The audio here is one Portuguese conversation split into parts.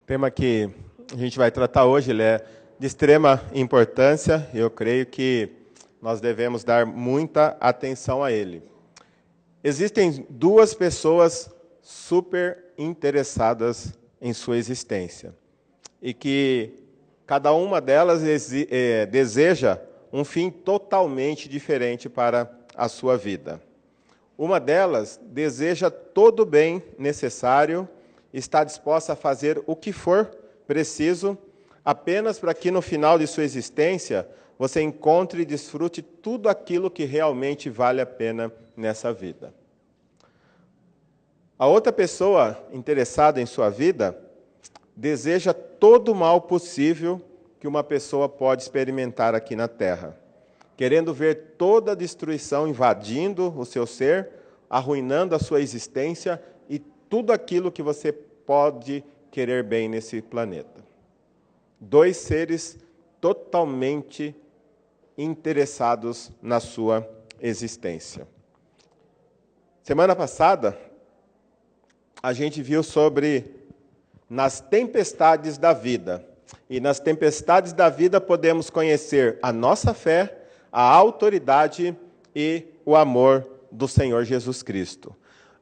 O tema que a gente vai tratar hoje ele é de extrema importância e eu creio que nós devemos dar muita atenção a ele. Existem duas pessoas super interessadas em sua existência e que cada uma delas deseja um fim totalmente diferente para a sua vida. Uma delas deseja todo o bem necessário, está disposta a fazer o que for preciso, apenas para que no final de sua existência você encontre e desfrute tudo aquilo que realmente vale a pena nessa vida. A outra pessoa interessada em sua vida deseja todo o mal possível que uma pessoa pode experimentar aqui na Terra, querendo ver toda a destruição invadindo o seu ser, arruinando a sua existência e tudo aquilo que você pode querer bem nesse planeta. Dois seres totalmente interessados na sua existência. Semana passada, a gente viu sobre nas tempestades da vida. E nas tempestades da vida podemos conhecer a nossa fé, a autoridade e o amor do Senhor Jesus Cristo.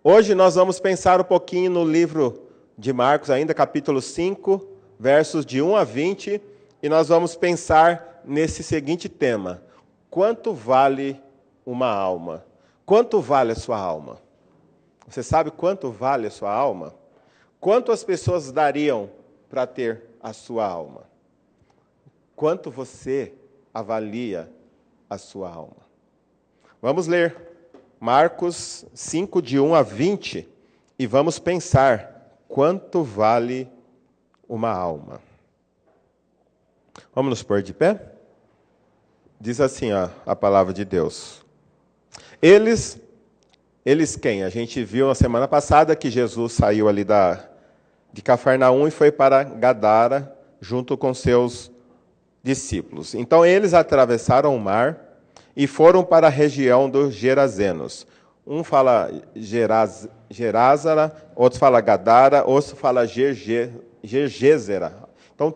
Hoje nós vamos pensar um pouquinho no livro de Marcos, ainda capítulo 5, versos de 1 a 20, e nós vamos pensar nesse seguinte tema: quanto vale uma alma? Quanto vale a sua alma? Você sabe quanto vale a sua alma? Quanto as pessoas dariam para ter a sua alma? Quanto você avalia a sua alma? Vamos ler Marcos 5, de 1 a 20, e vamos pensar quanto vale uma alma. Vamos nos pôr de pé? Diz assim a palavra de Deus. Eles quem? A gente viu na semana passada que Jesus saiu ali de Cafarnaum e foi para Gadara, junto com seus discípulos. Então eles atravessaram o mar e foram para a região dos Gerazenos. Um fala Gerázara, outro fala Gadara, outro fala Gergésera. Então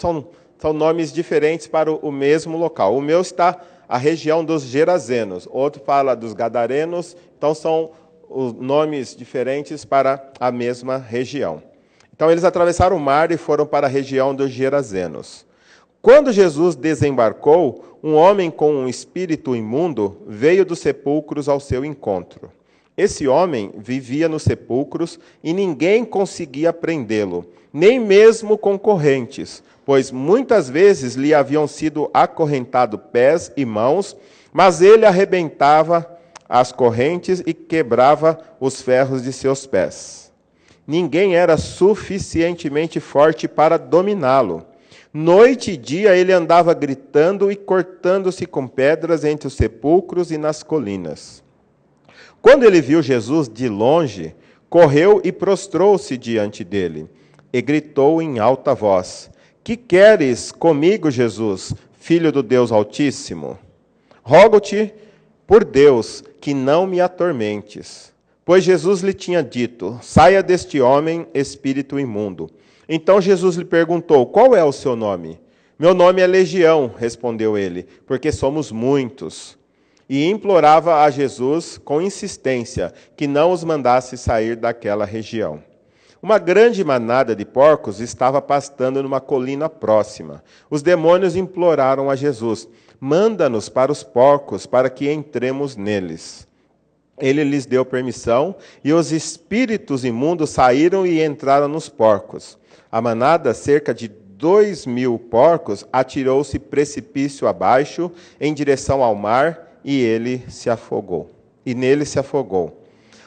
são nomes diferentes para o mesmo local. O meu está a região dos Gerazenos, outro fala dos Gadarenos, então são os nomes diferentes para a mesma região. Então eles atravessaram o mar e foram para a região dos Gerazenos. Quando Jesus desembarcou, um homem com um espírito imundo veio dos sepulcros ao seu encontro. Esse homem vivia nos sepulcros e ninguém conseguia prendê-lo, nem mesmo com correntes, pois muitas vezes lhe haviam sido acorrentados pés e mãos, mas ele arrebentava as correntes e quebrava os ferros de seus pés. Ninguém era suficientemente forte para dominá-lo. Noite e dia ele andava gritando e cortando-se com pedras entre os sepulcros e nas colinas. Quando ele viu Jesus de longe, correu e prostrou-se diante dele, e gritou em alta voz: Que queres comigo, Jesus, Filho do Deus Altíssimo? Rogo-te, por Deus, que não me atormentes. Pois Jesus lhe tinha dito: Saia deste homem, espírito imundo. Então Jesus lhe perguntou: Qual é o seu nome? Meu nome é Legião, respondeu ele, porque somos muitos. E implorava a Jesus com insistência que não os mandasse sair daquela região. Uma grande manada de porcos estava pastando numa colina próxima. Os demônios imploraram a Jesus: Manda-nos para os porcos, para que entremos neles. Ele lhes deu permissão, e os espíritos imundos saíram e entraram nos porcos. A manada, cerca de 2.000 porcos, atirou-se precipício abaixo, em direção ao mar, e nele se afogou.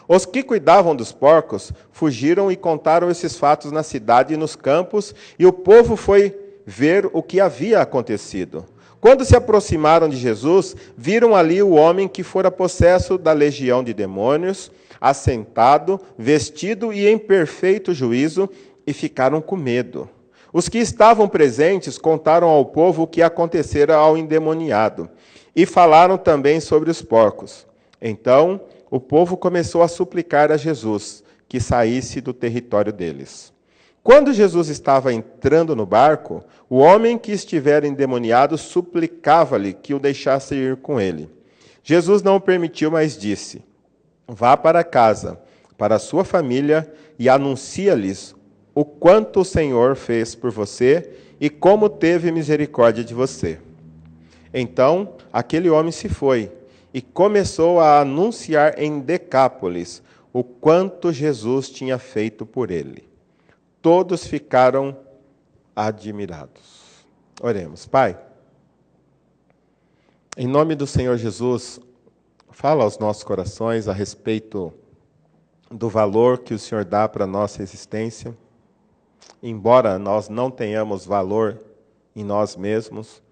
Os que cuidavam dos porcos fugiram e contaram esses fatos na cidade e nos campos, e o povo foi ver o que havia acontecido. Quando se aproximaram de Jesus, viram ali o homem que fora possesso da legião de demônios, assentado, vestido e em perfeito juízo, e ficaram com medo. Os que estavam presentes contaram ao povo o que acontecera ao endemoniado, e falaram também sobre os porcos. Então, o povo começou a suplicar a Jesus que saísse do território deles. Quando Jesus estava entrando no barco, o homem que estivera endemoniado suplicava-lhe que o deixasse ir com ele. Jesus não o permitiu, mas disse: vá para casa, para a sua família, e anuncia-lhes o quanto o Senhor fez por você e como teve misericórdia de você. Então, aquele homem se foi e começou a anunciar em Decápolis o quanto Jesus tinha feito por ele. Todos ficaram admirados. Oremos. Pai, em nome do Senhor Jesus, fala aos nossos corações a respeito do valor que o Senhor dá para a nossa existência. Embora nós não tenhamos valor em nós mesmos,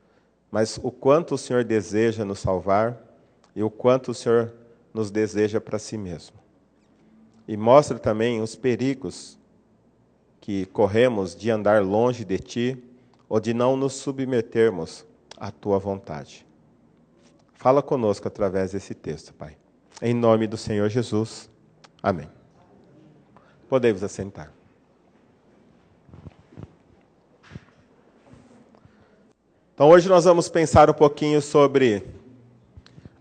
mas o quanto o Senhor deseja nos salvar e o quanto o Senhor nos deseja para si mesmo. E mostra também os perigos que corremos de andar longe de Ti ou de não nos submetermos à Tua vontade. Fala conosco através desse texto, Pai. Em nome do Senhor Jesus. Amém. Podemos assentar. Então, hoje nós vamos pensar um pouquinho sobre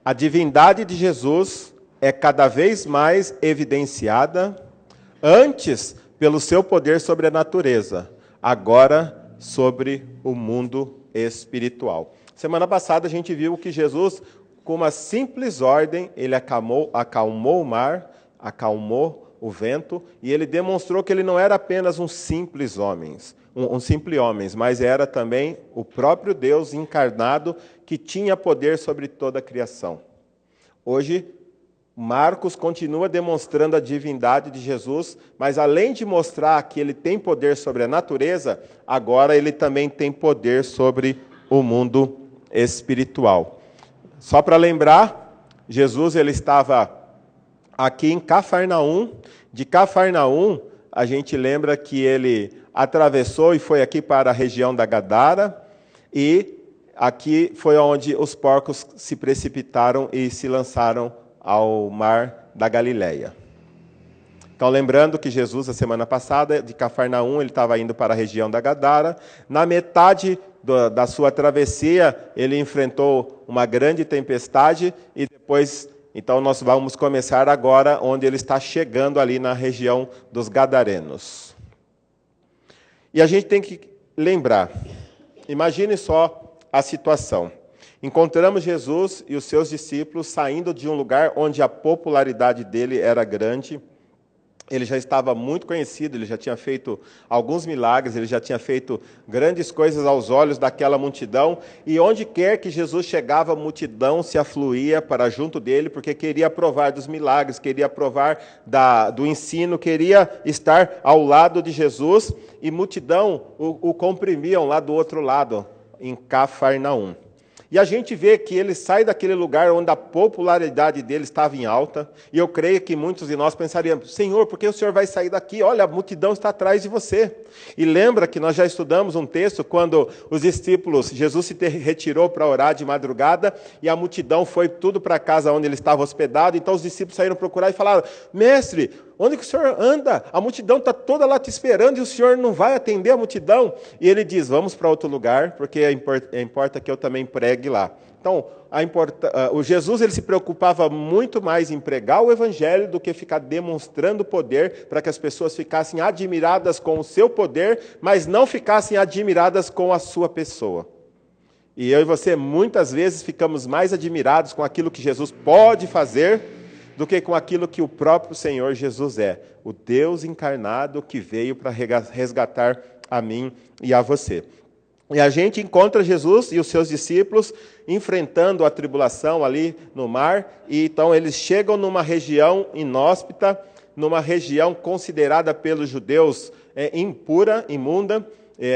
a divindade de Jesus é cada vez mais evidenciada, antes pelo seu poder sobre a natureza, agora sobre o mundo espiritual. Semana passada a gente viu que Jesus, com uma simples ordem, ele acalmou o mar, acalmou o vento, e ele demonstrou que ele não era apenas um simples homem, mas era também o próprio Deus encarnado que tinha poder sobre toda a criação. Hoje, Marcos continua demonstrando a divindade de Jesus, mas além de mostrar que ele tem poder sobre a natureza, agora ele também tem poder sobre o mundo espiritual. Só para lembrar, Jesus ele estava aqui em Cafarnaum. De Cafarnaum, a gente lembra que ele atravessou e foi aqui para a região da Gadara, e aqui foi onde os porcos se precipitaram e se lançaram ao mar da Galileia. Então, lembrando que Jesus, a semana passada, de Cafarnaum, ele estava indo para a região da Gadara. Na metade da sua travessia, ele enfrentou uma grande tempestade e depois, então, nós vamos começar agora onde ele está chegando ali na região dos Gadarenos. E a gente tem que lembrar, imagine só a situação. Encontramos Jesus e os seus discípulos saindo de um lugar onde a popularidade dele era grande. Ele já estava muito conhecido, ele já tinha feito alguns milagres, ele já tinha feito grandes coisas aos olhos daquela multidão. E onde quer que Jesus chegava, a multidão se afluía para junto dele, porque queria provar dos milagres, queria provar do ensino, queria estar ao lado de Jesus. E multidão o comprimiam lá do outro lado, em Cafarnaum. E a gente vê que ele sai daquele lugar onde a popularidade dele estava em alta, e eu creio que muitos de nós pensaríamos: Senhor, por que o Senhor vai sair daqui? Olha, a multidão está atrás de você. E lembra que nós já estudamos um texto, quando os discípulos, Jesus se retirou para orar de madrugada, e a multidão foi tudo para a casa onde ele estava hospedado. Então os discípulos saíram procurar e falaram: Mestre, onde que o Senhor anda? A multidão está toda lá te esperando e o Senhor não vai atender a multidão. E ele diz: vamos para outro lugar, porque importa que eu também pregue lá. Então, o Jesus ele se preocupava muito mais em pregar o Evangelho do que ficar demonstrando poder, para que as pessoas ficassem admiradas com o seu poder, mas não ficassem admiradas com a sua pessoa. E eu e você, muitas vezes, ficamos mais admirados com aquilo que Jesus pode fazer do que com aquilo que o próprio Senhor Jesus é, o Deus encarnado que veio para resgatar a mim e a você. E a gente encontra Jesus e os seus discípulos enfrentando a tribulação ali no mar, e então eles chegam numa região inóspita, numa região considerada pelos judeus impura, imunda.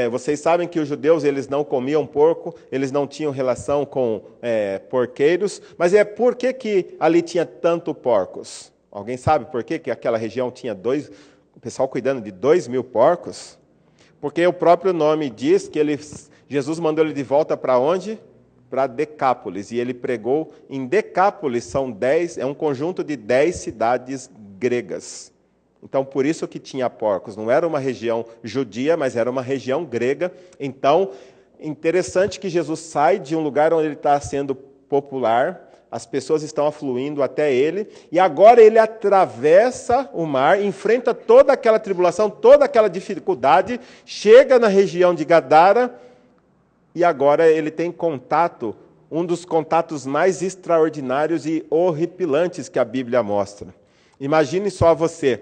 Vocês sabem que os judeus eles não comiam porco, eles não tinham relação com porqueiros, mas por que ali tinha tanto porcos? Alguém sabe por que aquela região tinha o pessoal cuidando de 2.000 porcos? Porque o próprio nome diz que Jesus mandou ele de volta para onde? Para Decápolis, e ele pregou em Decápolis, é um conjunto de 10 cidades gregas. Então, por isso que tinha porcos. Não era uma região judia, mas era uma região grega. Então, interessante que Jesus sai de um lugar onde ele está sendo popular, as pessoas estão afluindo até ele, e agora ele atravessa o mar, enfrenta toda aquela tribulação, toda aquela dificuldade, chega na região de Gadara, e agora ele tem contato, um dos contatos mais extraordinários e horripilantes que a Bíblia mostra. Imagine só você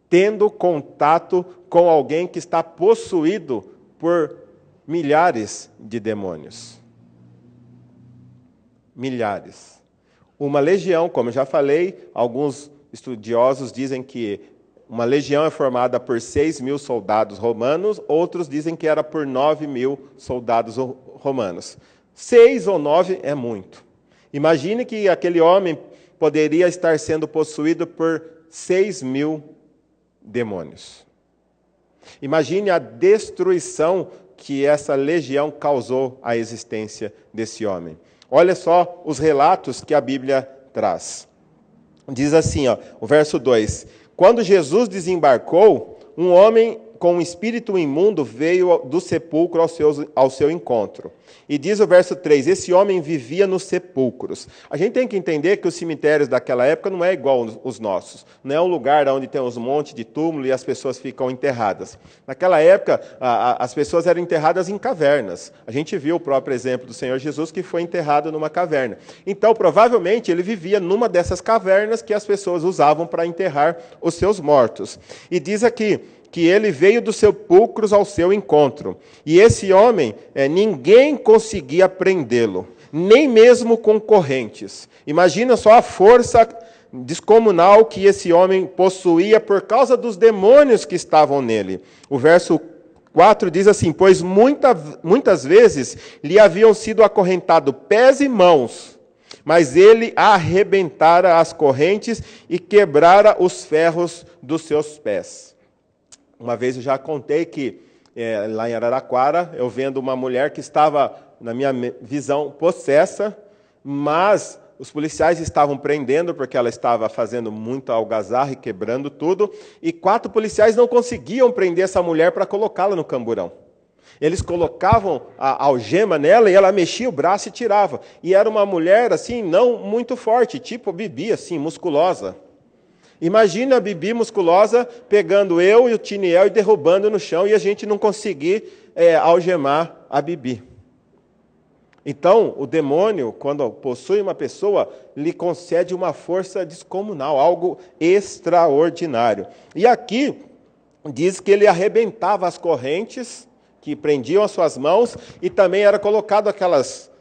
tendo contato com alguém que está possuído por milhares de demônios. Milhares. Uma legião, como eu já falei, alguns estudiosos dizem que uma legião é formada por 6.000 soldados romanos, outros dizem que era por 9.000 soldados romanos. 6 ou 9 é muito. Imagine que aquele homem poderia estar sendo possuído por 6.000 demônios. Imagine a destruição que essa legião causou à existência desse homem. Olha só os relatos que a Bíblia traz. Diz assim, o verso 2: Quando Jesus desembarcou, um homem com um espírito imundo veio do sepulcro ao seu encontro. E diz o verso 3, esse homem vivia nos sepulcros. A gente tem que entender que os cemitérios daquela época não é igual os nossos. Não é um lugar onde tem uns montes de túmulo e as pessoas ficam enterradas. Naquela época, as pessoas eram enterradas em cavernas. A gente viu o próprio exemplo do Senhor Jesus, que foi enterrado numa caverna. Então, provavelmente, ele vivia numa dessas cavernas que as pessoas usavam para enterrar os seus mortos. E diz aqui que ele veio dos sepulcros ao seu encontro. E esse homem, ninguém conseguia prendê-lo, nem mesmo com correntes. Imagina só a força descomunal que esse homem possuía por causa dos demônios que estavam nele. O verso 4 diz assim, pois muitas vezes lhe haviam sido acorrentados pés e mãos, mas ele arrebentara as correntes e quebrara os ferros dos seus pés. Uma vez eu já contei que, lá em Araraquara, eu vendo uma mulher que estava, na minha visão, possessa, mas os policiais estavam prendendo, porque ela estava fazendo muita algazarra e quebrando tudo, e 4 policiais não conseguiam prender essa mulher para colocá-la no camburão. Eles colocavam a algema nela e ela mexia o braço e tirava. E era uma mulher, assim, não muito forte, tipo Bibi, assim, musculosa. Imagina a Bibi musculosa pegando eu e o Tiniel e derrubando no chão e a gente não conseguir algemar a Bibi. Então, o demônio, quando possui uma pessoa, lhe concede uma força descomunal, algo extraordinário. E aqui diz que ele arrebentava as correntes que prendiam as suas mãos e também era colocado aquelas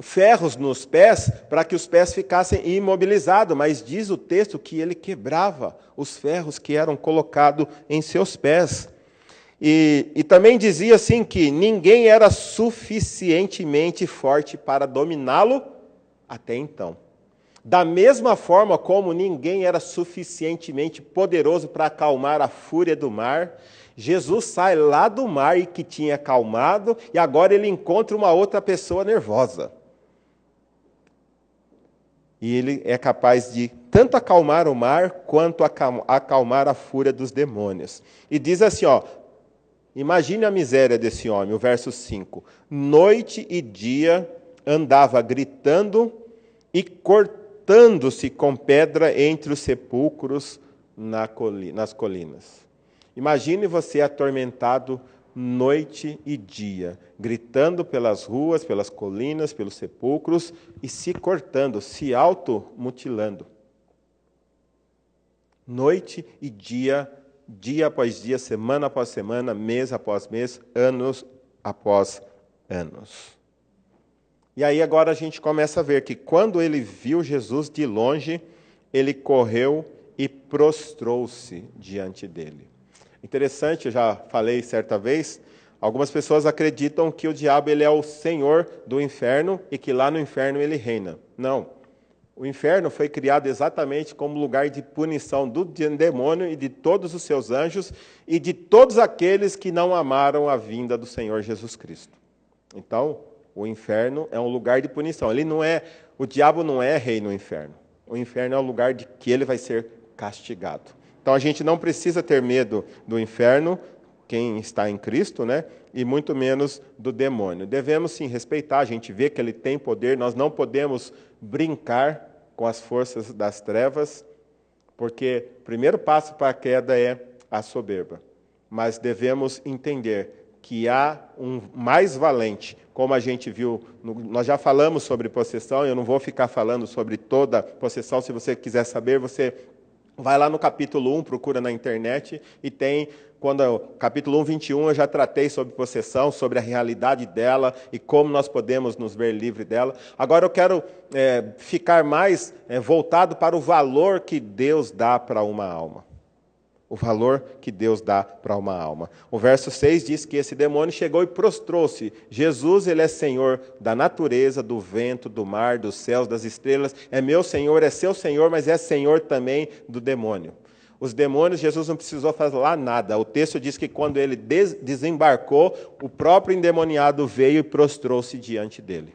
ferros nos pés para que os pés ficassem imobilizados, mas diz o texto que ele quebrava os ferros que eram colocados em seus pés. E também dizia assim que ninguém era suficientemente forte para dominá-lo até então. Da mesma forma como ninguém era suficientemente poderoso para acalmar a fúria do mar, Jesus sai lá do mar e que tinha acalmado, e agora ele encontra uma outra pessoa nervosa. E ele é capaz de tanto acalmar o mar, quanto acalmar a fúria dos demônios. E diz assim, imagine a miséria desse homem, o verso 5. Noite e dia andava gritando e cortando-se com pedra entre os sepulcros nas colinas. Imagine você atormentado noite e dia, gritando pelas ruas, pelas colinas, pelos sepulcros e se cortando, se automutilando. Noite e dia, dia após dia, semana após semana, mês após mês, anos após anos. E aí agora a gente começa a ver que quando ele viu Jesus de longe, ele correu e prostrou-se diante dele. Interessante, eu já falei certa vez, algumas pessoas acreditam que o diabo ele é o senhor do inferno e que lá no inferno ele reina. Não. O inferno foi criado exatamente como lugar de punição do demônio e de todos os seus anjos e de todos aqueles que não amaram a vinda do Senhor Jesus Cristo. Então, o inferno é um lugar de punição. O diabo não é rei no inferno. O inferno é o lugar de que ele vai ser castigado. Então a gente não precisa ter medo do inferno, quem está em Cristo, né? E muito menos do demônio. Devemos sim respeitar, a gente vê que ele tem poder, nós não podemos brincar com as forças das trevas, porque o primeiro passo para a queda é a soberba. Mas devemos entender que há um mais valente, como a gente viu, nós já falamos sobre possessão, eu não vou ficar falando sobre toda possessão, se você quiser saber, você vai lá no capítulo 1, procura na internet, e tem, capítulo 1, 21, eu já tratei sobre possessão, sobre a realidade dela, e como nós podemos nos ver livre dela. Agora eu quero ficar mais voltado para o valor que Deus dá para uma alma. O valor que Deus dá para uma alma. O verso 6 diz que esse demônio chegou e prostrou-se. Jesus, ele é Senhor da natureza, do vento, do mar, dos céus, das estrelas. É meu Senhor, é seu Senhor, mas é Senhor também do demônio. Os demônios, Jesus não precisou falar nada. O texto diz que quando ele desembarcou, o próprio endemoniado veio e prostrou-se diante dele.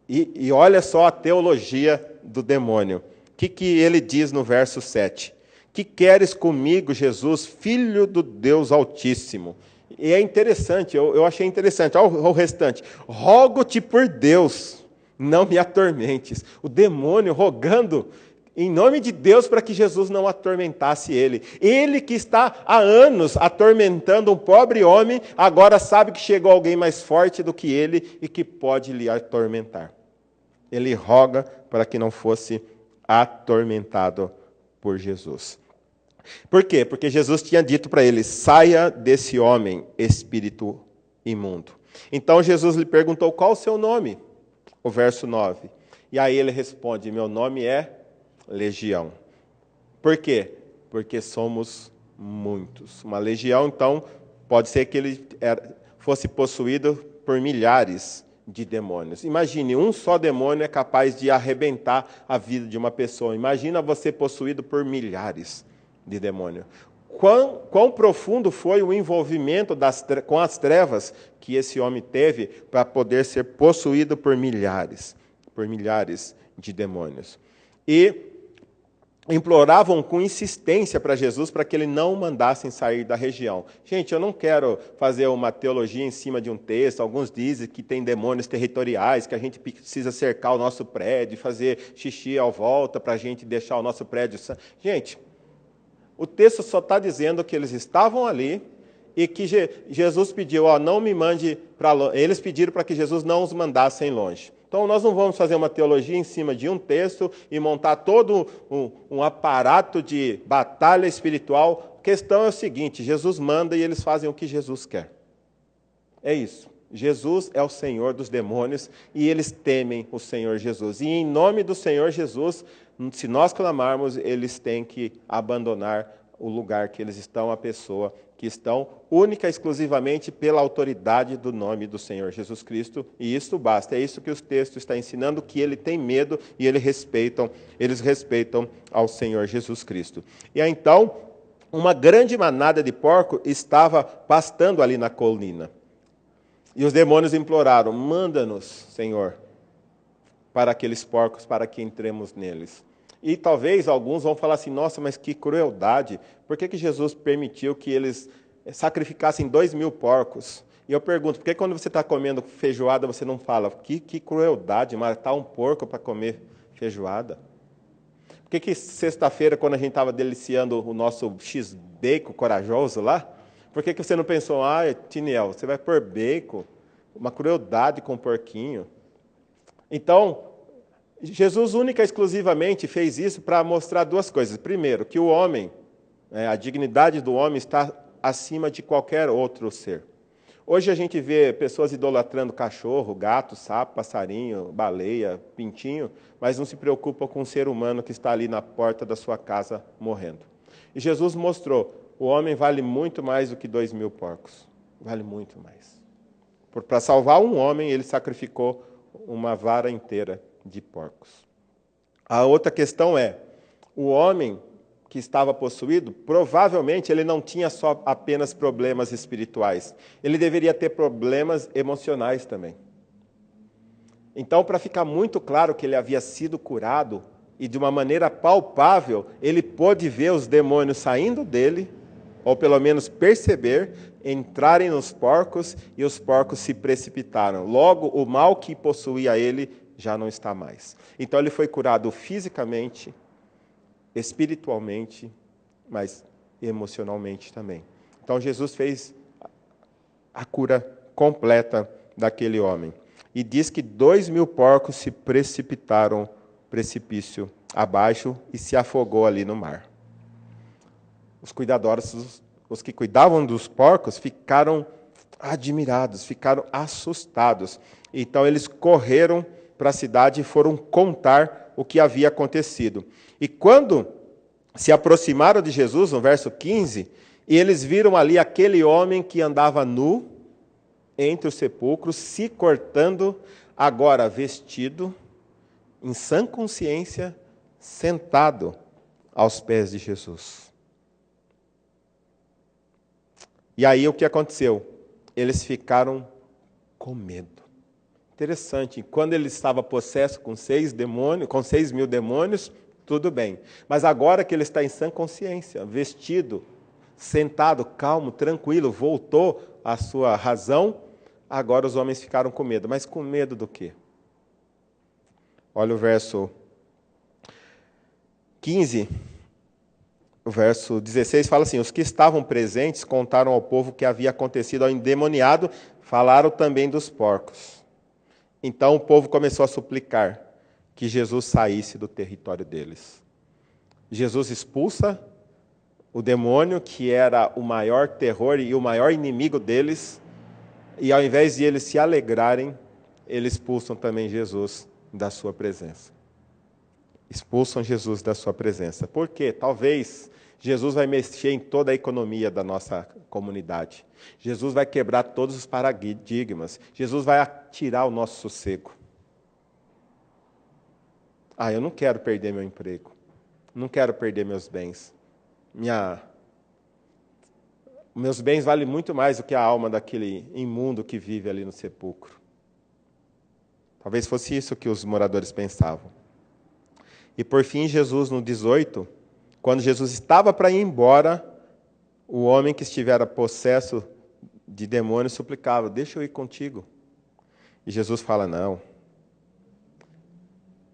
E olha só a teologia do demônio. O que ele diz no verso 7? Que queres comigo, Jesus, Filho do Deus Altíssimo? E é interessante, eu achei interessante. Olha o restante. Rogo-te por Deus, não me atormentes. O demônio rogando em nome de Deus para que Jesus não atormentasse ele. Ele que está há anos atormentando um pobre homem, agora sabe que chegou alguém mais forte do que ele e que pode lhe atormentar. Ele roga para que não fosse atormentado por Jesus. Por quê? Porque Jesus tinha dito para ele, saia desse homem, espírito imundo. Então Jesus lhe perguntou, qual o seu nome? O verso 9. E aí ele responde, meu nome é Legião. Por quê? Porque somos muitos. Uma legião, então, pode ser que ele fosse possuído por milhares de demônios. Imagine, um só demônio é capaz de arrebentar a vida de uma pessoa. Imagina você possuído por milhares de demônio. Quão profundo foi o envolvimento com as trevas que esse homem teve para poder ser possuído por milhares de demônios. E imploravam com insistência para Jesus para que ele não o mandassem sair da região. Gente, eu não quero fazer uma teologia em cima de um texto. Alguns dizem que tem demônios territoriais, que a gente precisa cercar o nosso prédio, fazer xixi à volta para a gente deixar o nosso prédio. Gente, o texto só está dizendo que eles estavam ali e que Jesus pediu, não me mande para longe. Eles pediram para que Jesus não os mandasse longe. Então, nós não vamos fazer uma teologia em cima de um texto e montar todo um aparato de batalha espiritual. A questão é o seguinte, Jesus manda e eles fazem o que Jesus quer. É isso. Jesus é o Senhor dos demônios e eles temem o Senhor Jesus. E em nome do Senhor Jesus, se nós clamarmos, eles têm que abandonar o lugar que eles estão, a pessoa que estão, única e exclusivamente pela autoridade do nome do Senhor Jesus Cristo, e isso basta. É isso que o texto está ensinando, que ele tem medo e eles respeitam ao Senhor Jesus Cristo. E aí, então, uma grande manada de porco estava pastando ali na colina. E os demônios imploraram, manda-nos, Senhor, para aqueles porcos, para que entremos neles. E talvez alguns vão falar assim, nossa, mas que crueldade, por que Jesus permitiu que eles sacrificassem 2.000 porcos? E eu pergunto, por que quando você está comendo feijoada você não fala, que crueldade, matar um porco para comer feijoada? Por que sexta-feira, quando a gente estava deliciando o nosso X-bacon corajoso lá, por que você não pensou, Tiniel, você vai pôr bacon, uma crueldade com o porquinho? Então, Jesus única e exclusivamente fez isso para mostrar duas coisas. Primeiro, que o homem, a dignidade do homem está acima de qualquer outro ser. Hoje a gente vê pessoas idolatrando cachorro, gato, sapo, passarinho, baleia, pintinho, mas não se preocupam com o ser humano que está ali na porta da sua casa morrendo. E Jesus mostrou, o homem vale muito mais do que 2.000 porcos. Vale muito mais. Para salvar um homem, ele sacrificou uma vara inteira de porcos. A outra questão é, o homem que estava possuído, provavelmente ele não tinha só apenas problemas espirituais. Ele deveria ter problemas emocionais também. Então, para ficar muito claro que ele havia sido curado, e de uma maneira palpável, ele pôde ver os demônios saindo dele, ou pelo menos perceber, entrarem nos porcos, e os porcos se precipitaram. Logo, o mal que possuía ele já não está mais. Então ele foi curado fisicamente, espiritualmente, mas emocionalmente também. Então Jesus fez a cura completa daquele homem. E diz que 2.000 porcos se precipitaram precipício abaixo e se afogou ali no mar. Os cuidadores, os que cuidavam dos porcos, ficaram admirados, ficaram assustados. Então eles correram para a cidade e foram contar o que havia acontecido. E quando se aproximaram de Jesus, no verso 15, e eles viram ali aquele homem que andava nu entre os sepulcros, se cortando, agora vestido, em sã consciência, sentado aos pés de Jesus. E aí o que aconteceu? Eles ficaram com medo. Interessante, quando ele estava possesso com 6.000 demônios, tudo bem. Mas agora que ele está em sã consciência, vestido, sentado, calmo, tranquilo, voltou à sua razão, agora os homens ficaram com medo. Mas com medo do quê? Olha o verso 15, o verso 16 fala assim: os que estavam presentes contaram ao povo o que havia acontecido ao endemoniado, falaram também dos porcos. Então o povo começou a suplicar que Jesus saísse do território deles. Jesus expulsa o demônio, que era o maior terror e o maior inimigo deles, e ao invés de eles se alegrarem, eles expulsam também Jesus da sua presença. Expulsam Jesus da sua presença. Por quê? Talvez Jesus vai mexer em toda a economia da nossa comunidade. Jesus vai quebrar todos os paradigmas. Jesus vai tirar o nosso sossego. Eu não quero perder meu emprego. Não quero perder meus bens. Meus bens valem muito mais do que a alma daquele imundo que vive ali no sepulcro. Talvez fosse isso que os moradores pensavam. E por fim, Jesus, no 18, quando Jesus estava para ir embora, o homem que estivera possesso de demônios suplicava: deixa eu ir contigo. E Jesus fala: não.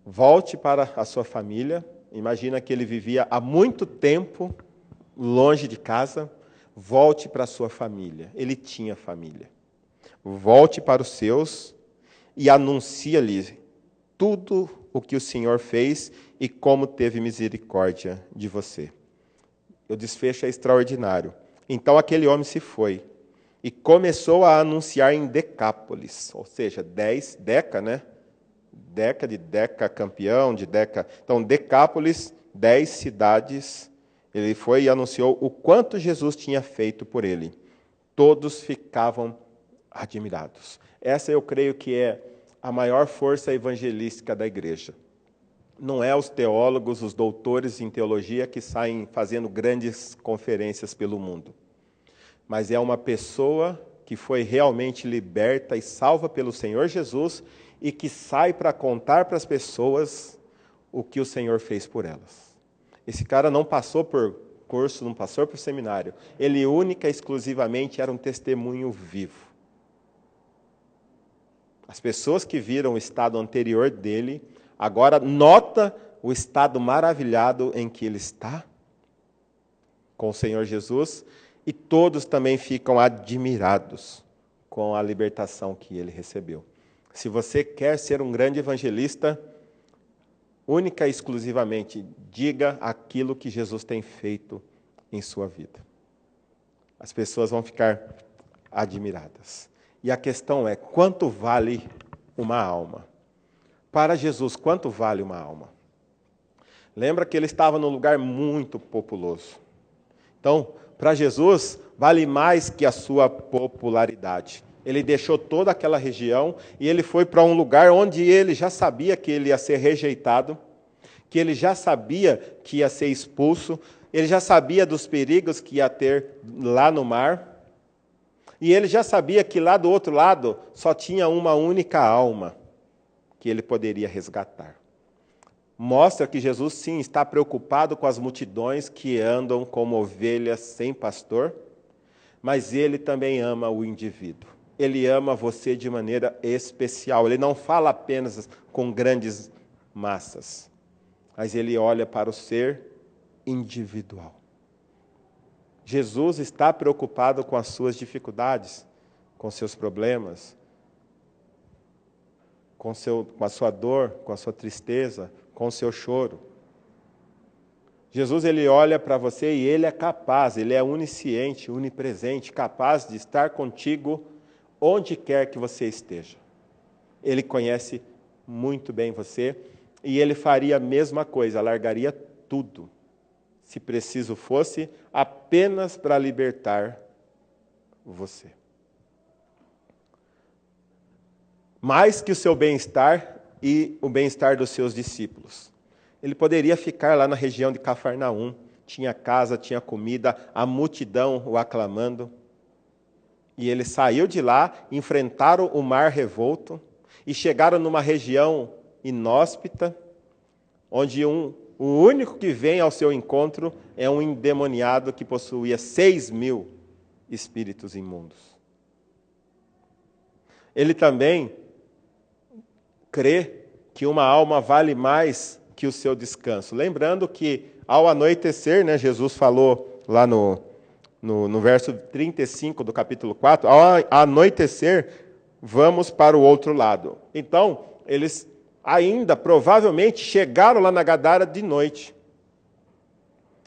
Volte para a sua família. Imagina que ele vivia há muito tempo longe de casa. Volte para a sua família. Ele tinha família. Volte para os seus e anuncia-lhe tudo o que o Senhor fez e como teve misericórdia de você. O desfecho é extraordinário. Então aquele homem se foi e começou a anunciar em Decápolis, ou seja, 10, Deca, né? Deca de Deca campeão, de Deca. Então, Decápolis, 10 cidades. Ele foi e anunciou o quanto Jesus tinha feito por ele. Todos ficavam admirados. Essa eu creio que é a maior força evangelística da igreja. Não é os teólogos, os doutores em teologia que saem fazendo grandes conferências pelo mundo. Mas é uma pessoa que foi realmente liberta e salva pelo Senhor Jesus e que sai para contar para as pessoas o que o Senhor fez por elas. Esse cara não passou por curso, não passou por seminário. Ele única e exclusivamente era um testemunho vivo. As pessoas que viram o estado anterior dele, agora nota o estado maravilhado em que ele está com o Senhor Jesus, e todos também ficam admirados com a libertação que ele recebeu. Se você quer ser um grande evangelista, única e exclusivamente, diga aquilo que Jesus tem feito em sua vida. As pessoas vão ficar admiradas. E a questão é, quanto vale uma alma? Para Jesus, quanto vale uma alma? Lembra que ele estava num lugar muito populoso. Então, para Jesus, vale mais que a sua popularidade. Ele deixou toda aquela região e ele foi para um lugar onde ele já sabia que ele ia ser rejeitado, que ele já sabia que ia ser expulso, ele já sabia dos perigos que ia ter lá no mar, e ele já sabia que lá do outro lado só tinha uma única alma que ele poderia resgatar. mostra que Jesus, sim, está preocupado com as multidões que andam como ovelhas sem pastor, mas ele também ama o indivíduo. Ele ama você de maneira especial. Ele não fala apenas com grandes massas, mas ele olha para o ser individual. Jesus está preocupado com as suas dificuldades, com seus problemas, com a sua dor, com a sua tristeza, com o seu choro. Jesus, ele olha para você e ele é capaz, ele é onisciente, onipresente, capaz de estar contigo onde quer que você esteja. Ele conhece muito bem você e ele faria a mesma coisa, largaria tudo, se preciso fosse, apenas para libertar você. Mais que o seu bem-estar e o bem-estar dos seus discípulos. Ele poderia ficar lá na região de Cafarnaum, tinha casa, tinha comida, a multidão o aclamando. E ele saiu de lá, enfrentaram o mar revolto e chegaram numa região inóspita, onde o único que vem ao seu encontro é um endemoniado que possuía 6.000 espíritos imundos. Ele também crê que uma alma vale mais que o seu descanso. Lembrando que, ao anoitecer, né, Jesus falou lá no verso 35 do capítulo 4, ao anoitecer, vamos para o outro lado. Então, eles ainda, provavelmente, chegaram lá na Gadara de noite.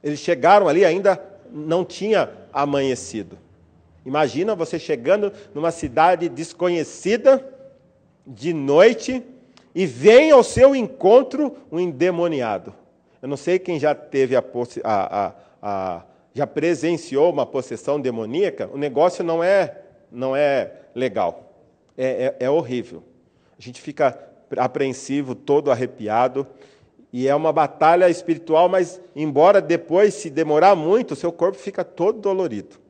Eles chegaram ali, ainda não tinha amanhecido. Imagina você chegando numa cidade desconhecida, de noite, e vem ao seu encontro um endemoniado. Eu não sei quem já teve já presenciou uma possessão demoníaca, o negócio não é legal, é horrível. A gente fica apreensivo, todo arrepiado, e é uma batalha espiritual, mas embora depois, se demorar muito, o seu corpo fica todo dolorido.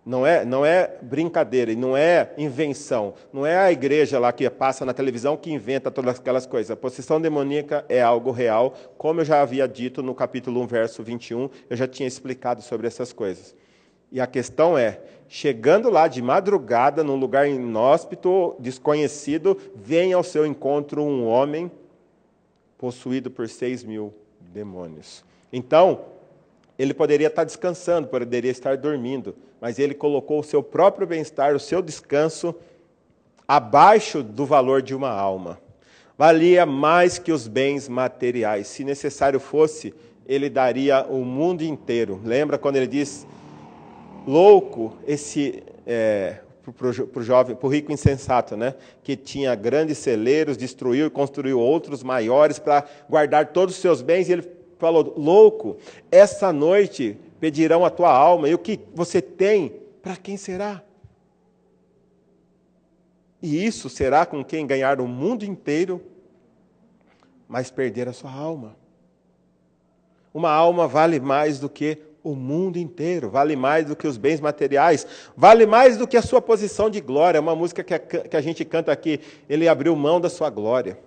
Não é brincadeira, e não é invenção. Não é a igreja lá que passa na televisão que inventa todas aquelas coisas. A possessão demoníaca é algo real, como eu já havia dito no capítulo 1, verso 21, eu já tinha explicado sobre essas coisas. E a questão é, chegando lá de madrugada, num lugar inóspito, desconhecido, vem ao seu encontro um homem possuído por 6.000 demônios. Então, ele poderia estar descansando, poderia estar dormindo, mas ele colocou o seu próprio bem-estar, o seu descanso, abaixo do valor de uma alma. Valia mais que os bens materiais. Se necessário fosse, ele daria o mundo inteiro. Lembra quando ele diz, louco, para o jovem, para o rico insensato, né? Que tinha grandes celeiros, destruiu e construiu outros maiores para guardar todos os seus bens, e ele falou, louco, essa noite pedirão a tua alma, e o que você tem, para quem será? E isso será com quem ganhar o mundo inteiro, mas perder a sua alma. Uma alma vale mais do que o mundo inteiro, vale mais do que os bens materiais, vale mais do que a sua posição de glória. É uma música que a gente canta aqui, ele abriu mão da sua glória.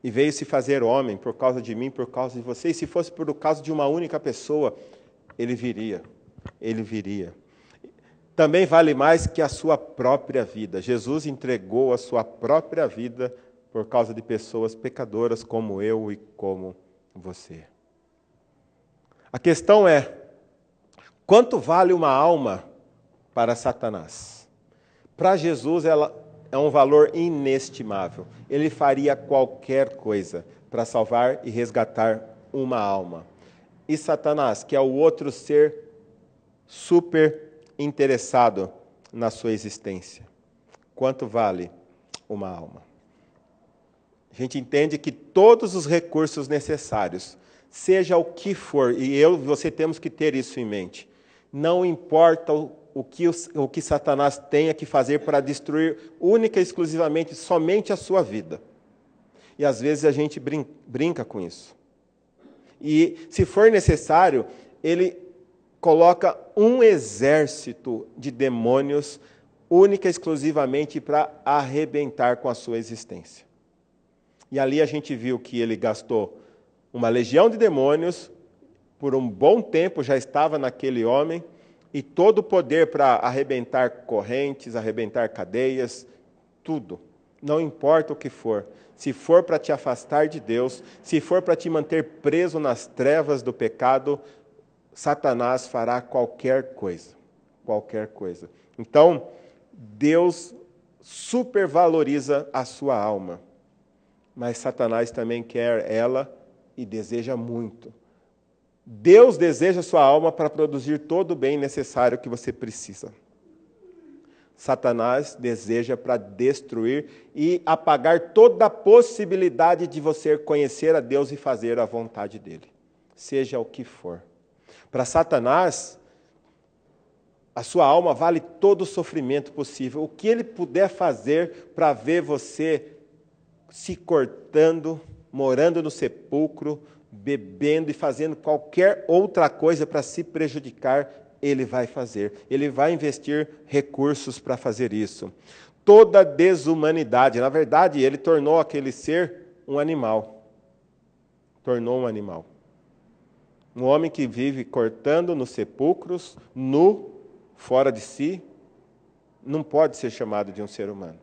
E veio se fazer homem por causa de mim, por causa de você. E se fosse por causa de uma única pessoa, ele viria. Ele viria. Também vale mais que a sua própria vida. Jesus entregou a sua própria vida por causa de pessoas pecadoras como eu e como você. A questão é, quanto vale uma alma para Satanás? Para Jesus, ela é um valor inestimável. Ele faria qualquer coisa para salvar e resgatar uma alma. E Satanás, que é o outro ser super interessado na sua existência. Quanto vale uma alma? A gente entende que todos os recursos necessários, seja o que for, e eu e você temos que ter isso em mente, não importa o que Satanás tenha que fazer para destruir única e exclusivamente, somente a sua vida. E às vezes a gente brinca com isso. E se for necessário, ele coloca um exército de demônios única e exclusivamente para arrebentar com a sua existência. E ali a gente viu que ele gastou uma legião de demônios, por um bom tempo já estava naquele homem, e todo o poder para arrebentar correntes, arrebentar cadeias, tudo. Não importa o que for. Se for para te afastar de Deus, se for para te manter preso nas trevas do pecado, Satanás fará qualquer coisa. Qualquer coisa. Então, Deus supervaloriza a sua alma. Mas Satanás também quer ela e deseja muito. Deus deseja a sua alma para produzir todo o bem necessário que você precisa. Satanás deseja para destruir e apagar toda a possibilidade de você conhecer a Deus e fazer a vontade dele, seja o que for. Para Satanás, a sua alma vale todo o sofrimento possível. O que ele puder fazer para ver você se cortando, morando no sepulcro, bebendo e fazendo qualquer outra coisa para se prejudicar, ele vai fazer. Ele vai investir recursos para fazer isso. Toda desumanidade, na verdade, ele tornou aquele ser um animal. Tornou um animal. Um homem que vive cortando nos sepulcros, nu, fora de si, não pode ser chamado de um ser humano.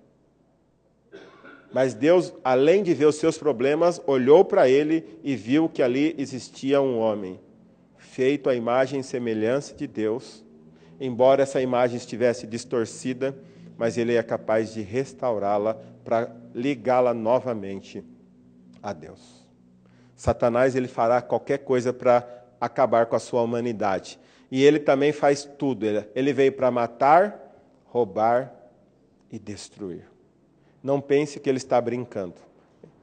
Mas Deus, além de ver os seus problemas, olhou para ele e viu que ali existia um homem, feito à imagem e semelhança de Deus, embora essa imagem estivesse distorcida, mas ele é capaz de restaurá-la para ligá-la novamente a Deus. Satanás, ele fará qualquer coisa para acabar com a sua humanidade. E ele também faz tudo. Ele veio para matar, roubar e destruir. Não pense que ele está brincando.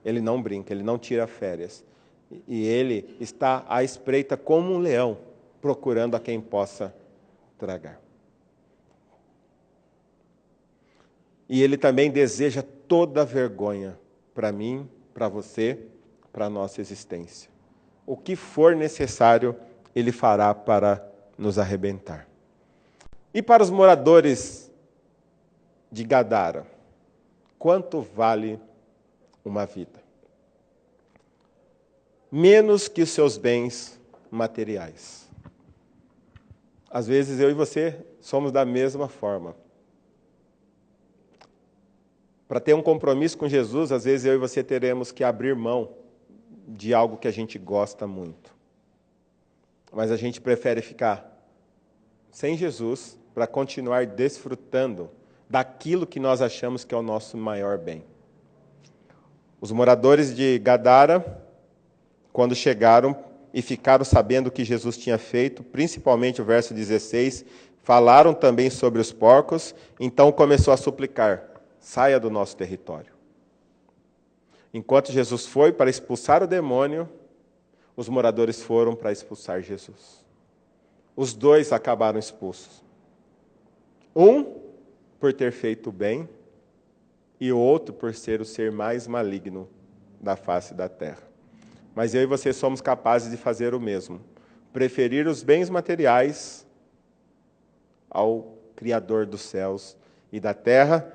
Ele não brinca, ele não tira férias. E ele está à espreita como um leão, procurando a quem possa tragar. E ele também deseja toda a vergonha para mim, para você, para a nossa existência. O que for necessário, ele fará para nos arrebentar. E para os moradores de Gadara, quanto vale uma vida? Menos que os seus bens materiais. Às vezes eu e você somos da mesma forma. Para ter um compromisso com Jesus, às vezes eu e você teremos que abrir mão de algo que a gente gosta muito. Mas a gente prefere ficar sem Jesus para continuar desfrutando daquilo que nós achamos que é o nosso maior bem. Os moradores de Gadara, quando chegaram e ficaram sabendo o que Jesus tinha feito, principalmente o verso 16, falaram também sobre os porcos, então começou a suplicar: saia do nosso território. Enquanto Jesus foi para expulsar o demônio, os moradores foram para expulsar Jesus. Os dois acabaram expulsos. Um por ter feito o bem, e o outro por ser o ser mais maligno da face da terra. Mas eu e você somos capazes de fazer o mesmo. Preferir os bens materiais ao Criador dos céus e da terra,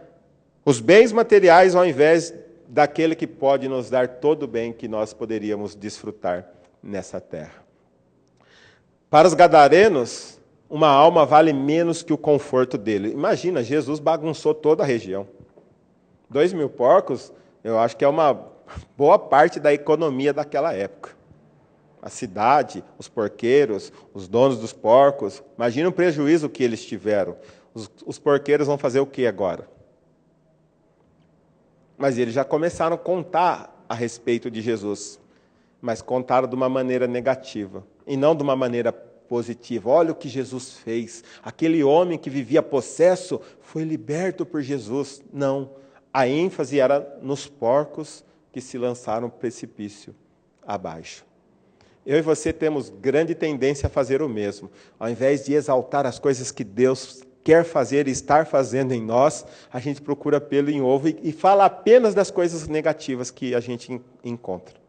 os bens materiais ao invés daquele que pode nos dar todo o bem que nós poderíamos desfrutar nessa terra. Para os gadarenos, uma alma vale menos que o conforto dele. Imagina, Jesus bagunçou toda a região. 2.000 porcos, eu acho que é uma boa parte da economia daquela época. A cidade, os porqueiros, os donos dos porcos, imagina o prejuízo que eles tiveram. Os porqueiros vão fazer o que agora? Mas eles já começaram a contar a respeito de Jesus, mas contaram de uma maneira negativa, e não de uma maneira positiva. Olha o que Jesus fez. Aquele homem que vivia possesso foi liberto por Jesus. Não. A ênfase era nos porcos que se lançaram no precipício abaixo. Eu e você temos grande tendência a fazer o mesmo. Ao invés de exaltar as coisas que Deus quer fazer e estar fazendo em nós, a gente procura pelo em ovo e fala apenas das coisas negativas que a gente encontra.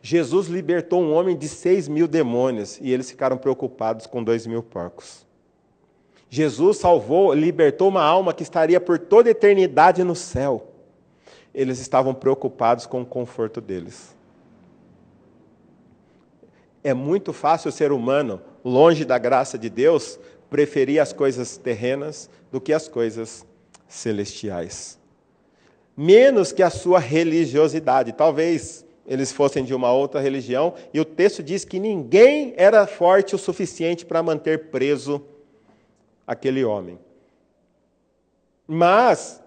Jesus libertou um homem de 6.000 demônios e eles ficaram preocupados com 2.000 porcos. Jesus libertou uma alma que estaria por toda a eternidade no céu. Eles estavam preocupados com o conforto deles. É muito fácil o ser humano, longe da graça de Deus, preferir as coisas terrenas do que as coisas celestiais. Menos que a sua religiosidade. Talvez eles fossem de uma outra religião, e o texto diz que ninguém era forte o suficiente para manter preso aquele homem. Mas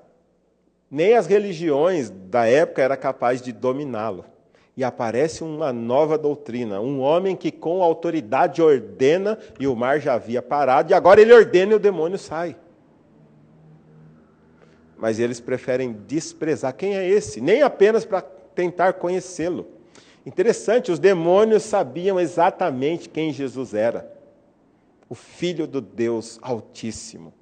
nem as religiões da época eram capazes de dominá-lo. E aparece uma nova doutrina, um homem que com autoridade ordena, e o mar já havia parado, e agora ele ordena e o demônio sai. Mas eles preferem desprezar. Quem é esse? Nem apenas para tentar conhecê-lo. Interessante, os demônios sabiam exatamente quem Jesus era. O Filho do Deus Altíssimo.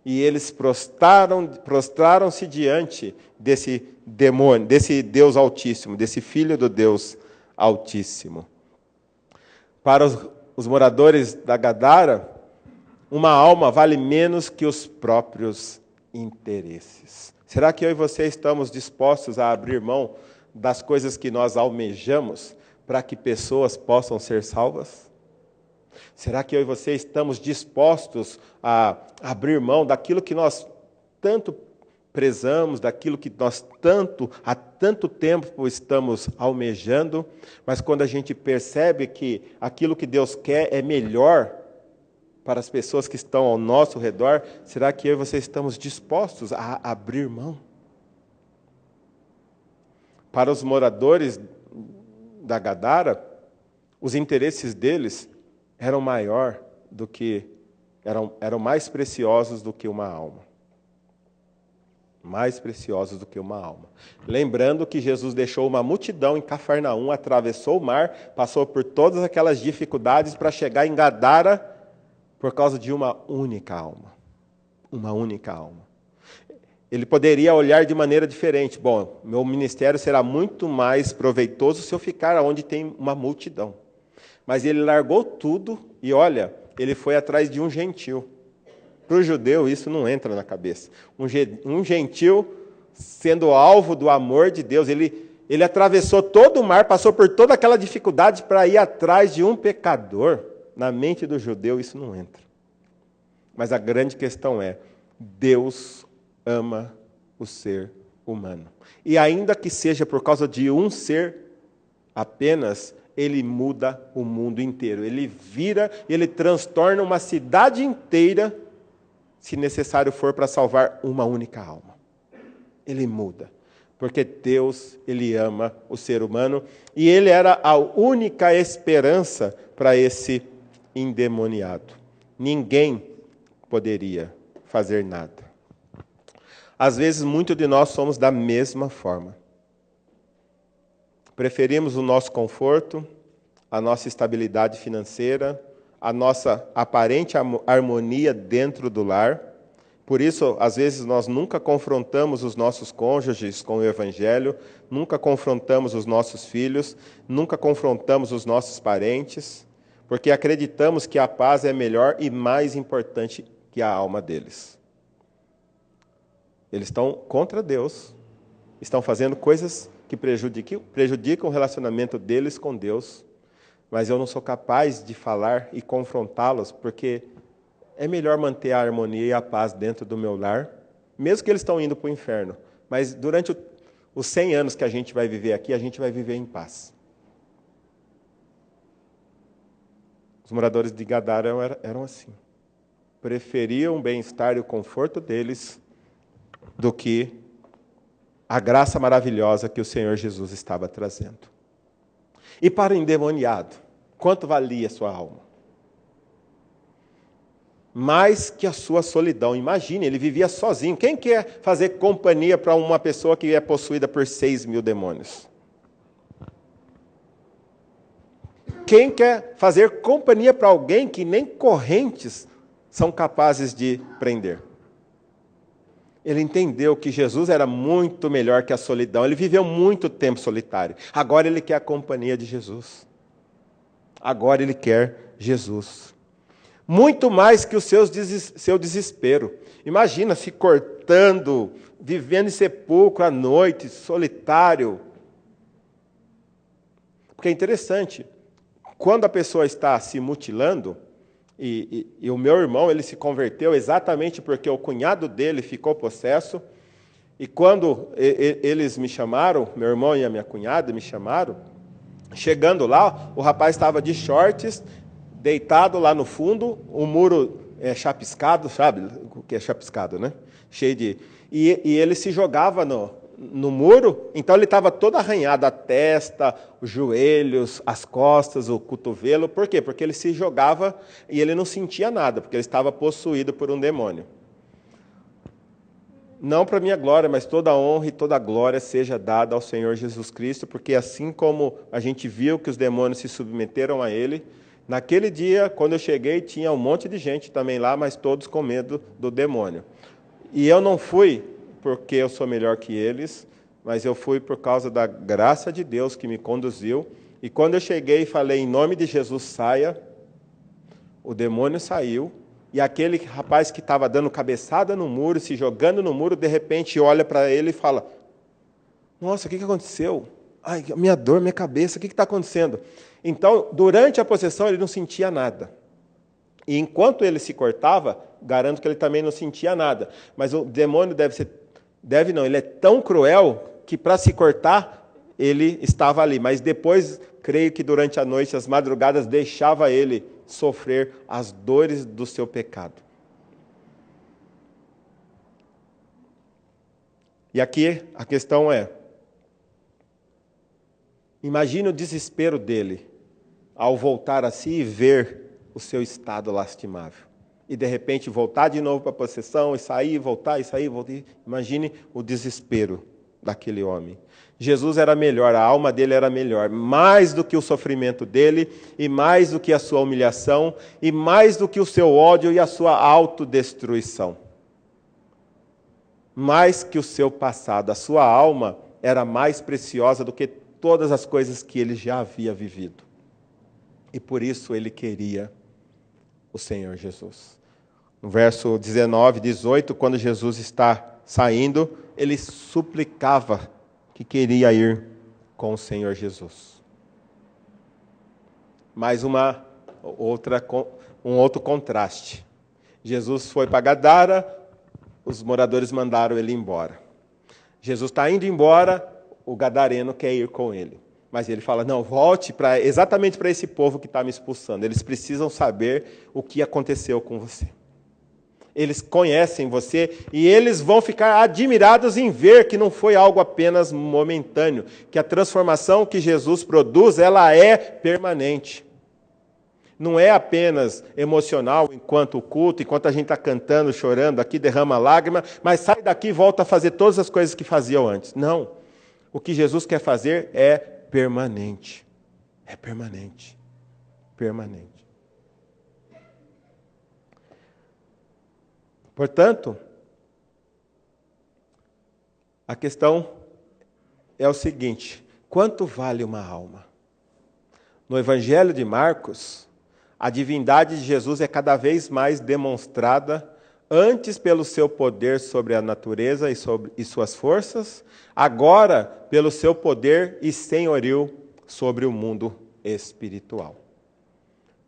E eles prostraram-se diante desse demônio, desse Deus Altíssimo, desse Filho do Deus Altíssimo. Para os moradores da Gadara, uma alma vale menos que os próprios interesses. Será que eu e você estamos dispostos a abrir mão das coisas que nós almejamos para que pessoas possam ser salvas? Será que eu e você estamos dispostos a abrir mão daquilo que nós tanto prezamos, daquilo que nós há tanto tempo estamos almejando, mas quando a gente percebe que aquilo que Deus quer é melhor para as pessoas que estão ao nosso redor, será que eu e você estamos dispostos a abrir mão? Para os moradores da Gadara, os interesses deles eram mais preciosos do que uma alma. Mais preciosos do que uma alma. Lembrando que Jesus deixou uma multidão em Cafarnaum, atravessou o mar, passou por todas aquelas dificuldades para chegar em Gadara por causa de uma única alma. Uma única alma. Ele poderia olhar de maneira diferente. Bom, meu ministério será muito mais proveitoso se eu ficar onde tem uma multidão. Mas ele largou tudo e, olha, ele foi atrás de um gentil. Para o judeu, isso não entra na cabeça. Um gentil, sendo alvo do amor de Deus, ele atravessou todo o mar, passou por toda aquela dificuldade para ir atrás de um pecador. Na mente do judeu, isso não entra. Mas a grande questão é, Deus ama o ser humano. E ainda que seja por causa de um ser apenas, ele muda o mundo inteiro. Ele vira, ele transtorna uma cidade inteira, se necessário for, para salvar uma única alma. Ele muda. Porque Deus, ele ama o ser humano, e ele era a única esperança para esse endemoniado. Ninguém poderia fazer nada. Às vezes, muitos de nós somos da mesma forma. Preferimos o nosso conforto, a nossa estabilidade financeira, a nossa aparente harmonia dentro do lar. Por isso, às vezes, nós nunca confrontamos os nossos cônjuges com o Evangelho, nunca confrontamos os nossos filhos, nunca confrontamos os nossos parentes, porque acreditamos que a paz é melhor e mais importante que a alma deles. Eles estão contra Deus, estão fazendo coisas que prejudicam o relacionamento deles com Deus, mas eu não sou capaz de falar e confrontá-los, porque é melhor manter a harmonia e a paz dentro do meu lar, mesmo que eles estão indo para o inferno, mas durante os 100 anos que a gente vai viver aqui, a gente vai viver em paz. Os moradores de Gadara eram assim. Preferiam o bem-estar e o conforto deles do que a graça maravilhosa que o Senhor Jesus estava trazendo. E para o endemoniado, quanto valia a sua alma? Mais que a sua solidão. Imagine, ele vivia sozinho. Quem quer fazer companhia para uma pessoa que é possuída por 6.000 demônios? Quem quer fazer companhia para alguém que nem correntes são capazes de prender? Ele entendeu que Jesus era muito melhor que a solidão. Ele viveu muito tempo solitário. Agora ele quer a companhia de Jesus. Agora ele quer Jesus. Muito mais que o seu desespero. Imagina se cantando, vivendo em sepulcro à noite, solitário. Porque é interessante, quando a pessoa está se mutilando, e o meu irmão ele se converteu exatamente porque o cunhado dele ficou possesso, e quando eles me chamaram, meu irmão e a minha cunhada me chamaram, chegando lá, o rapaz estava de shorts, deitado lá no fundo, o muro chapiscado, sabe o que é chapiscado, né? Cheio de... E ele se jogava no muro, então ele estava todo arranhado, a testa, os joelhos, as costas, o cotovelo. Por quê? Porque ele se jogava e ele não sentia nada, porque ele estava possuído por um demônio. Não para minha glória, mas toda a honra e toda a glória seja dada ao Senhor Jesus Cristo, porque assim como a gente viu que os demônios se submeteram a Ele, naquele dia, quando eu cheguei, tinha um monte de gente também lá, mas todos com medo do demônio. E eu não fui porque eu sou melhor que eles, mas eu fui por causa da graça de Deus que me conduziu. E quando eu cheguei e falei, em nome de Jesus, saia, o demônio saiu. E aquele rapaz que estava dando cabeçada no muro, se jogando no muro, de repente olha para ele e fala, nossa, o que aconteceu? Ai, minha dor, minha cabeça, o que está acontecendo? Então, durante a possessão, ele não sentia nada. E enquanto ele se cortava, garanto que ele também não sentia nada. Mas o demônio ele é tão cruel que para se cortar, ele estava ali. Mas depois, creio que durante a noite, as madrugadas, deixava ele sofrer as dores do seu pecado. E aqui a questão é, imagine o desespero dele ao voltar a si e ver o seu estado lastimável. E de repente voltar de novo para a possessão, e sair, voltar, e sair, voltar. Imagine o desespero daquele homem. Jesus era melhor, a alma dele era melhor, mais do que o sofrimento dele, e mais do que a sua humilhação, e mais do que o seu ódio e a sua autodestruição. Mais que o seu passado, a sua alma era mais preciosa do que todas as coisas que ele já havia vivido. E por isso ele queria o Senhor Jesus. No verso 19, 18, quando Jesus está saindo, ele suplicava que queria ir com o Senhor Jesus. Mais um outro contraste. Jesus foi para Gadara, os moradores mandaram ele embora. Jesus está indo embora, o gadareno quer ir com ele. Mas ele fala, não, volte exatamente para esse povo que está me expulsando. Eles precisam saber o que aconteceu com você. Eles conhecem você e eles vão ficar admirados em ver que não foi algo apenas momentâneo, que a transformação que Jesus produz, ela é permanente. Não é apenas emocional enquanto o culto, enquanto a gente está cantando, chorando, aqui derrama lágrima, mas sai daqui e volta a fazer todas as coisas que faziam antes. Não. O que Jesus quer fazer é permanente. É permanente. Permanente. Portanto, a questão é o seguinte: quanto vale uma alma? No Evangelho de Marcos, a divindade de Jesus é cada vez mais demonstrada, antes pelo seu poder sobre a natureza e suas forças, agora pelo seu poder e senhorio sobre o mundo espiritual.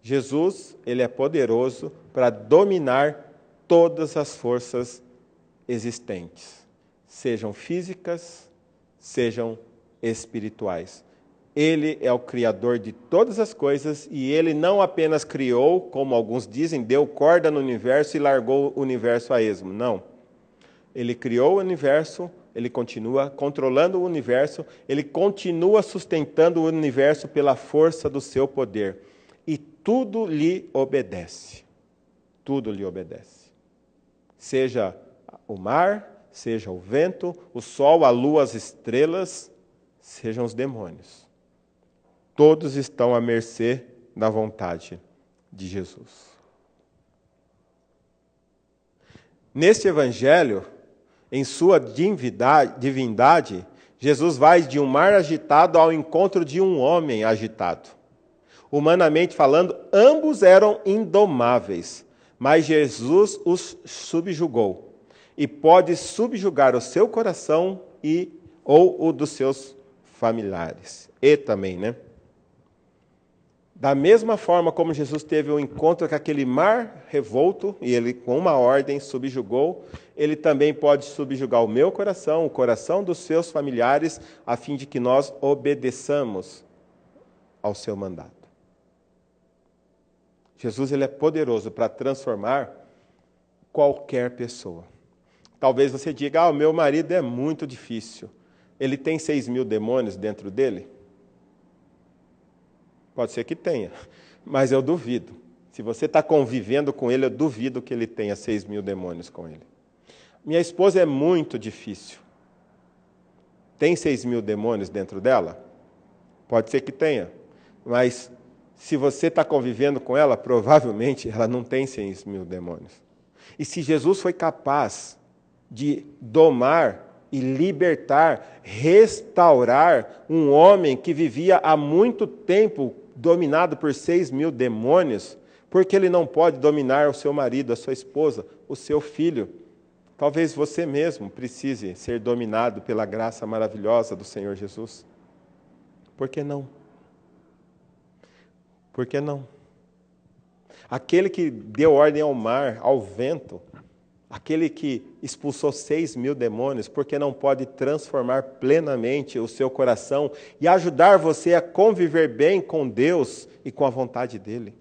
Jesus, ele é poderoso para dominar todas as forças existentes, sejam físicas, sejam espirituais. Ele é o Criador de todas as coisas e ele não apenas criou, como alguns dizem, deu corda no universo e largou o universo a esmo. Não. Ele criou o universo, ele continua controlando o universo, ele continua sustentando o universo pela força do seu poder. E tudo lhe obedece. Tudo lhe obedece. Seja o mar, seja o vento, o sol, a lua, as estrelas, sejam os demônios. Todos estão à mercê da vontade de Jesus. Neste evangelho, em sua divindade, Jesus vai de um mar agitado ao encontro de um homem agitado. Humanamente falando, ambos eram indomáveis, mas Jesus os subjugou. e pode subjugar o seu coração ou o dos seus familiares. E também, né? Da mesma forma como Jesus teve um encontro com aquele mar revolto, e ele, com uma ordem, subjugou, ele também pode subjugar o meu coração, o coração dos seus familiares, a fim de que nós obedeçamos ao seu mandato. Jesus, ele é poderoso para transformar qualquer pessoa. Talvez você diga, o meu marido é muito difícil. Ele tem 6.000 demônios dentro dele? Pode ser que tenha, mas eu duvido. Se você está convivendo com ele, eu duvido que ele tenha 6.000 demônios com ele. Minha esposa é muito difícil. Tem 6.000 demônios dentro dela? Pode ser que tenha, mas se você está convivendo com ela, provavelmente ela não tem 6.000 demônios. E se Jesus foi capaz de domar e libertar, restaurar um homem que vivia há muito tempo dominado por 6.000 demônios, porque ele não pode dominar o seu marido, a sua esposa, o seu filho. Talvez você mesmo precise ser dominado pela graça maravilhosa do Senhor Jesus. Por que não? Por que não? Aquele que deu ordem ao mar, ao vento, aquele que expulsou 6.000 demônios, porque não pode transformar plenamente o seu coração e ajudar você a conviver bem com Deus e com a vontade dEle?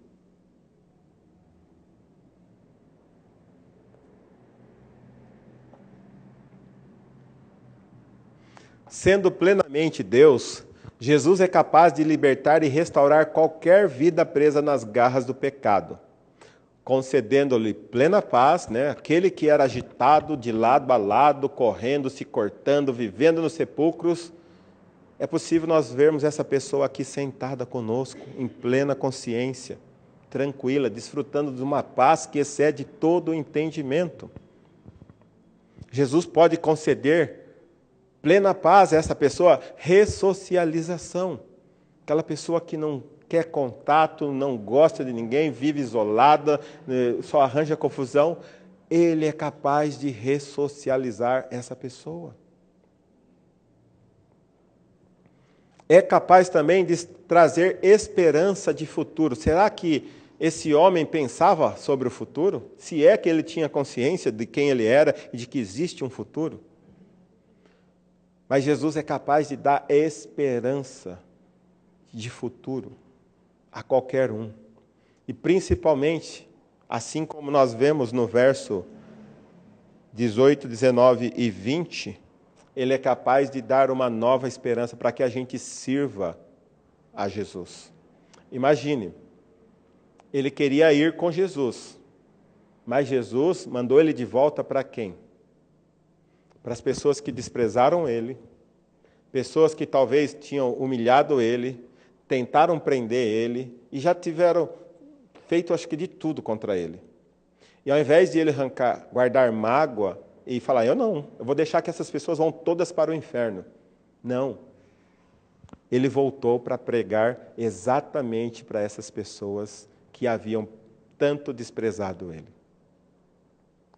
Sendo plenamente Deus, Jesus é capaz de libertar e restaurar qualquer vida presa nas garras do pecado, concedendo-lhe plena paz, né? Aquele que era agitado de lado a lado, correndo, se cortando, vivendo nos sepulcros. É possível nós vermos essa pessoa aqui sentada conosco, em plena consciência, tranquila, desfrutando de uma paz que excede todo o entendimento. Jesus pode conceder plena paz a essa pessoa, ressocialização. Aquela pessoa que não quer contato, não gosta de ninguém, vive isolada, só arranja confusão. Ele é capaz de ressocializar essa pessoa. É capaz também de trazer esperança de futuro. Será que esse homem pensava sobre o futuro? Se é que ele tinha consciência de quem ele era e de que existe um futuro? Mas Jesus é capaz de dar esperança de futuro a qualquer um. E principalmente, assim como nós vemos no verso 18, 19 e 20, ele é capaz de dar uma nova esperança para que a gente sirva a Jesus. Imagine, ele queria ir com Jesus, mas Jesus mandou ele de volta para quem? Para as pessoas que desprezaram ele, pessoas que talvez tinham humilhado ele, tentaram prender ele e já tiveram feito, acho que, de tudo contra ele. E ao invés de ele guardar mágoa e falar, eu vou deixar que essas pessoas vão todas para o inferno. Não. Ele voltou para pregar exatamente para essas pessoas que haviam tanto desprezado ele.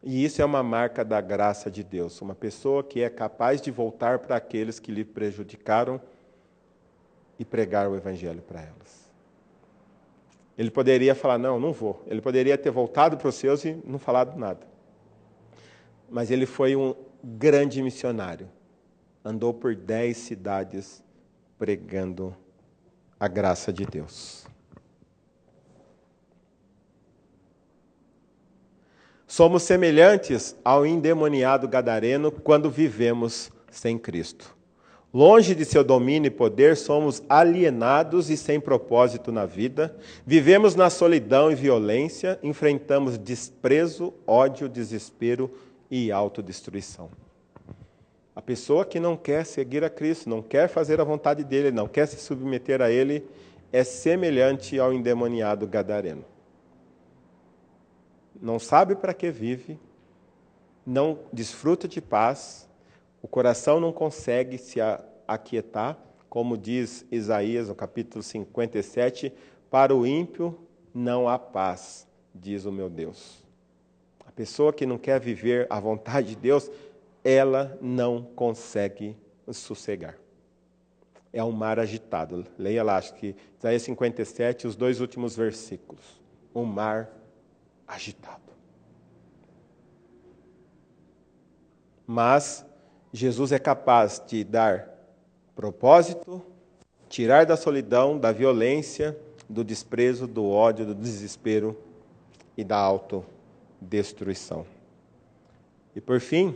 E isso é uma marca da graça de Deus, uma pessoa que é capaz de voltar para aqueles que lhe prejudicaram e pregar o evangelho para elas. Ele poderia falar, não vou. Ele poderia ter voltado para os seus e não falado nada. Mas ele foi um grande missionário. Andou por 10 cidades pregando a graça de Deus. Somos semelhantes ao endemoniado gadareno quando vivemos sem Cristo. Longe de seu domínio e poder, somos alienados e sem propósito na vida, vivemos na solidão e violência, enfrentamos desprezo, ódio, desespero e autodestruição. A pessoa que não quer seguir a Cristo, não quer fazer a vontade dele, não quer se submeter a ele, é semelhante ao endemoniado gadareno. Não sabe para que vive, não desfruta de paz, o coração não consegue se aquietar, como diz Isaías, no capítulo 57, para o ímpio não há paz, diz o meu Deus. A pessoa que não quer viver a vontade de Deus, ela não consegue sossegar. É um mar agitado. Leia lá, acho que Isaías 57, os 2 últimos versículos. Um mar agitado. Mas Jesus é capaz de dar propósito, tirar da solidão, da violência, do desprezo, do ódio, do desespero e da autodestruição. E por fim,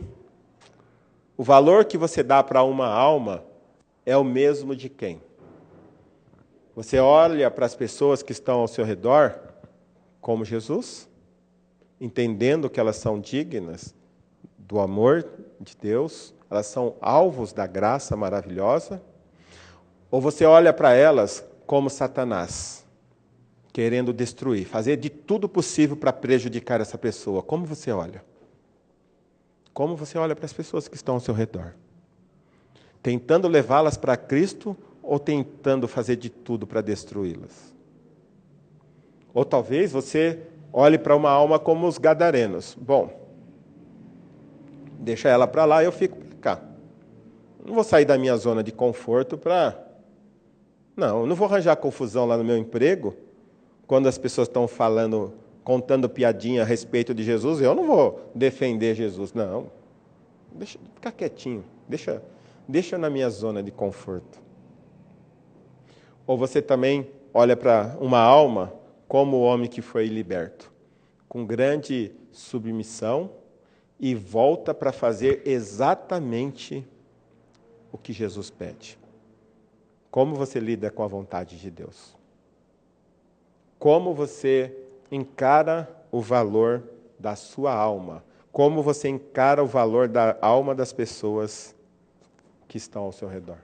o valor que você dá para uma alma é o mesmo de quem? Você olha para as pessoas que estão ao seu redor como Jesus, entendendo que elas são dignas do amor de Deus, elas são alvos da graça maravilhosa, ou você olha para elas como Satanás, querendo destruir, fazer de tudo possível para prejudicar essa pessoa? Como você olha? Como você olha para as pessoas que estão ao seu redor? Tentando levá-las para Cristo ou tentando fazer de tudo para destruí-las? Ou talvez você olhe para uma alma como os gadarenos. Bom, deixa ela para lá e eu fico para cá. Não vou sair da minha zona de conforto para... Não, eu não vou arranjar confusão lá no meu emprego, quando as pessoas estão falando, contando piadinha a respeito de Jesus, eu não vou defender Jesus, não. Deixa ficar quietinho, deixa na minha zona de conforto. Ou você também olha para uma alma como o homem que foi liberto, com grande submissão, e volta para fazer exatamente o que Jesus pede. Como você lida com a vontade de Deus? Como você encara o valor da sua alma? Como você encara o valor da alma das pessoas que estão ao seu redor?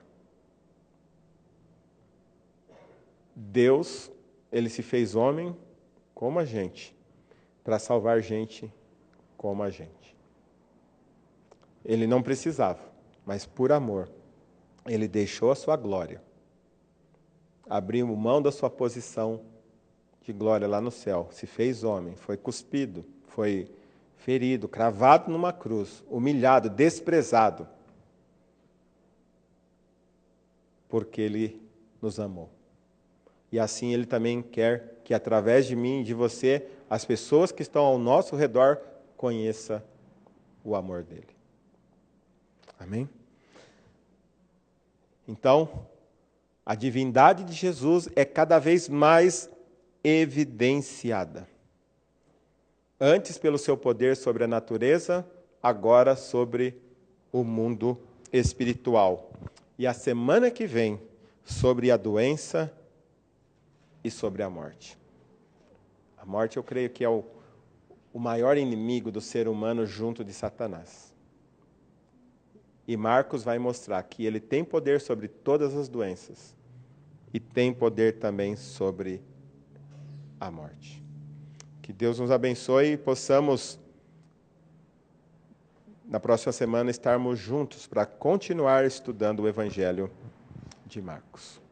Deus, ele se fez homem como a gente, para salvar gente como a gente. Ele não precisava, mas por amor, ele deixou a sua glória, abriu mão da sua posição de glória lá no céu, se fez homem, foi cuspido, foi ferido, cravado numa cruz, humilhado, desprezado, porque ele nos amou. E assim ele também quer que através de mim e de você, as pessoas que estão ao nosso redor conheçam o amor dele. Amém? Então, a divindade de Jesus é cada vez mais evidenciada. Antes pelo seu poder sobre a natureza, agora sobre o mundo espiritual. E a semana que vem, sobre a doença e sobre a morte. A morte, eu creio que é o maior inimigo do ser humano junto de Satanás. E Marcos vai mostrar que ele tem poder sobre todas as doenças e tem poder também sobre a morte. Que Deus nos abençoe e possamos, na próxima semana, estarmos juntos para continuar estudando o Evangelho de Marcos.